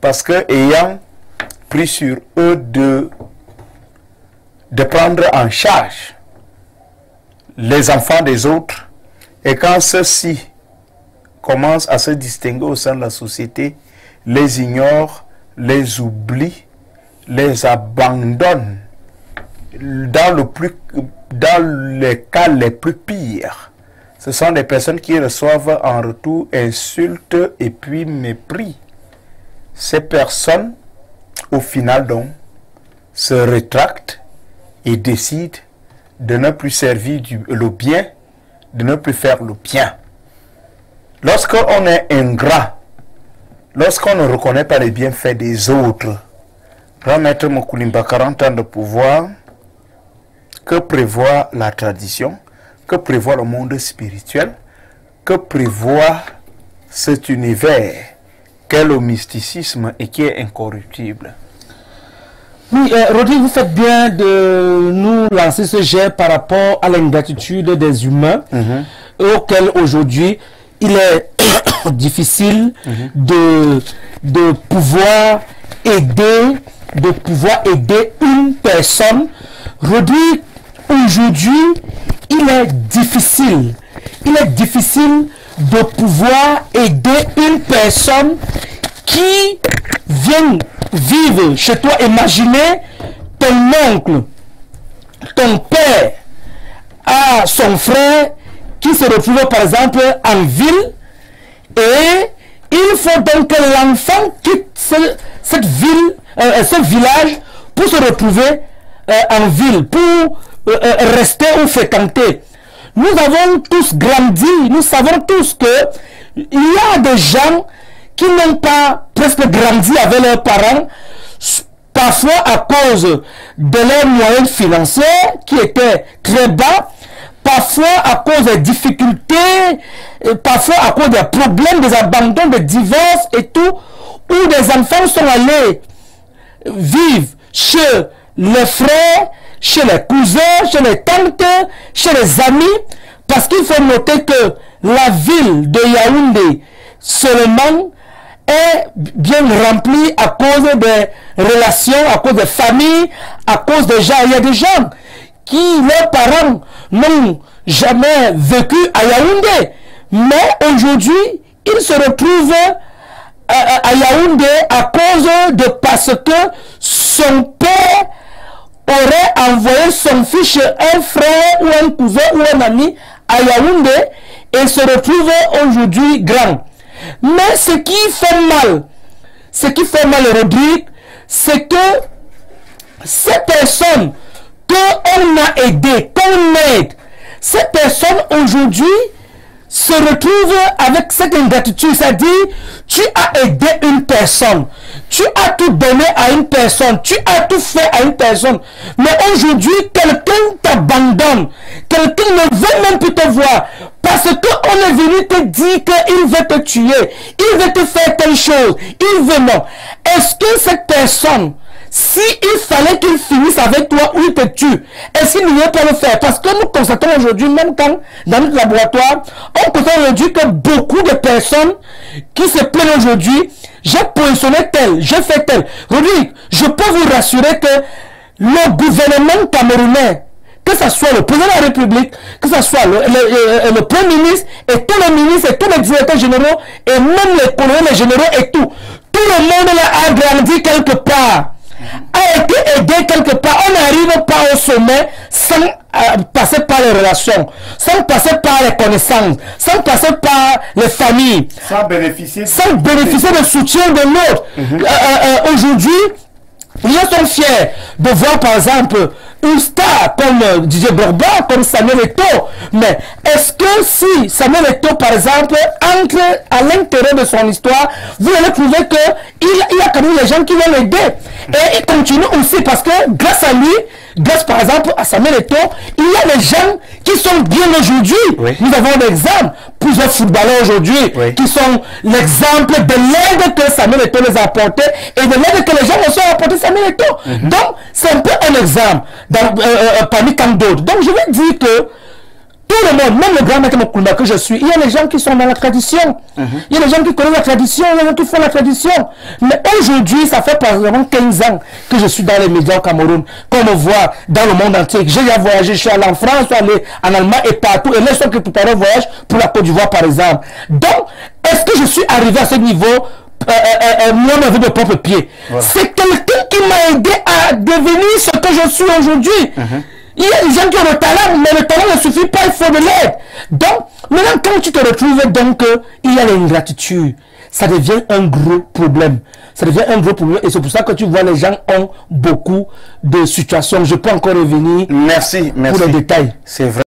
parce que ayant pris sur eux de prendre en charge les enfants des autres, et quand ceux-ci commencent à se distinguer au sein de la société, les ignorent, les oublient, les abandonnent dans les cas les plus pires. Ce sont des personnes qui reçoivent en retour insultes et puis mépris. Ces personnes, au final donc, se rétractent et décident de ne plus servir le bien, de ne plus faire le bien. Lorsqu'on est ingrat, lorsqu'on ne reconnaît pas les bienfaits des autres, Grand Maître Moukoulimba, 40 ans de pouvoir, que prévoit la tradition, que prévoit le monde spirituel, que prévoit cet univers qu'est le mysticisme et qui est incorruptible? Oui, Rodrigue, vous faites bien de nous lancer ce jet par rapport à l'ingratitude des humains, auquel aujourd'hui il est difficile de pouvoir aider une personne. Rodrigue, aujourd'hui, il est difficile de pouvoir aider une personne qui vient vivre chez toi. Imaginez ton oncle, ton père a son frère qui se retrouve par exemple en ville, et il faut donc que l'enfant quitte cette ville, ce village pour se retrouver en ville, pour rester ou fréquenter. Nous avons tous grandi, nous savons tous que il y a des gens qui n'ont pas presque grandi avec leurs parents, parfois à cause de leurs moyens financiers qui étaient très bas, parfois à cause des difficultés, parfois à cause des problèmes, des abandons, des divorces et tout, où des enfants sont allés vivre chez les frères, chez les cousins, chez les tantes, chez les amis, parce qu'il faut noter que la ville de Yaoundé seulement est bien remplie à cause des relations, à cause des familles, à cause des gens. Il y a des gens qui, leurs parents, n'ont jamais vécu à Yaoundé, mais aujourd'hui, ils se retrouvent à Yaoundé à cause de parce que son père aurait envoyé son fils chez un frère ou un cousin ou un ami à Yaoundé et se retrouve aujourd'hui grand. Mais ce qui fait mal, Rodrigue, c'est que ces personnes qu'on a aidées, qu'on aide, ces personnes aujourd'hui se retrouvent avec cette ingratitude, c'est-à-dire tu as aidé une personne, tu as tout donné à une personne, tu as tout fait à une personne, mais aujourd'hui quelqu'un t'abandonne, quelqu'un ne veut même plus te voir parce qu'on est venu te dire qu'il veut te tuer, il veut te faire telle chose, il veut non. Est-ce que cette personne, si il fallait qu'il finisse avec toi ou il te tue, est-ce qu'il ne veut pas le faire? Parce que nous constatons aujourd'hui, même quand dans notre laboratoire, on constate aujourd'hui que beaucoup de personnes qui se plaignent aujourd'hui, j'ai positionné tel, j'ai fait tel. Rodrigue, je peux vous rassurer que le gouvernement camerounais, que ce soit le président de la République, que ce soit le Premier ministre, et tous les ministres, et tous les directeurs généraux, et même les colonels, les généraux et tout le monde a grandi quelque part, a été aidé quelque part. On n'arrive pas au sommet sans passer par les relations, sans passer par les connaissances, sans passer par les familles, sans bénéficier du soutien de l'autre. Aujourd'hui, les gens sont fiers de voir par exemple une star comme Didier Drogba, comme Samuel Eto'o. Mais est-ce que si Samuel Eto'o par exemple entre à l'intérieur de son histoire, vous allez trouver qu'il y a quand même des gens qui vont l'aider. Et il continue aussi parce que grâce à lui, grâce par exemple à Samuel Eto'o, il y a des gens qui sont bien aujourd'hui. Oui. Nous avons l'exemple, plusieurs footballeurs aujourd'hui qui sont l'exemple de l'aide que Samuel Eto'o les a apporté et de l'aide que les gens aussi ont apporté Samuel Eto'o. Donc c'est un peu un exemple parmi tant d'autres. Donc je vais dire que tout le monde, même le grand maître Mokunda que je suis, il y a les gens qui sont dans la tradition. Il y a les gens qui connaissent la tradition, il y a les gens qui font la tradition. Mais aujourd'hui, ça fait par exemple 15 ans que je suis dans les médias au Cameroun, qu'on me voit dans le monde entier. J'ai déjà voyagé, je suis allé en France, je suis allé en Allemagne et partout. Et là, je suis préparé un voyage pour la Côte d'Ivoire, par exemple. Donc, est-ce que je suis arrivé à ce niveau moi, avec mes propres pieds? Voilà. C'est quelqu'un qui m'a aidé à devenir ce que je suis aujourd'hui. Il y a des gens qui ont le talent, mais le talent ne suffit pas, il faut de l'aide. Donc, maintenant, quand tu te retrouves, donc, il y a l'ingratitude. Ça devient un gros problème. Ça devient un gros problème. Et c'est pour ça que tu vois, les gens ont beaucoup de situations. Je peux encore revenir merci pour les détails. C'est vrai.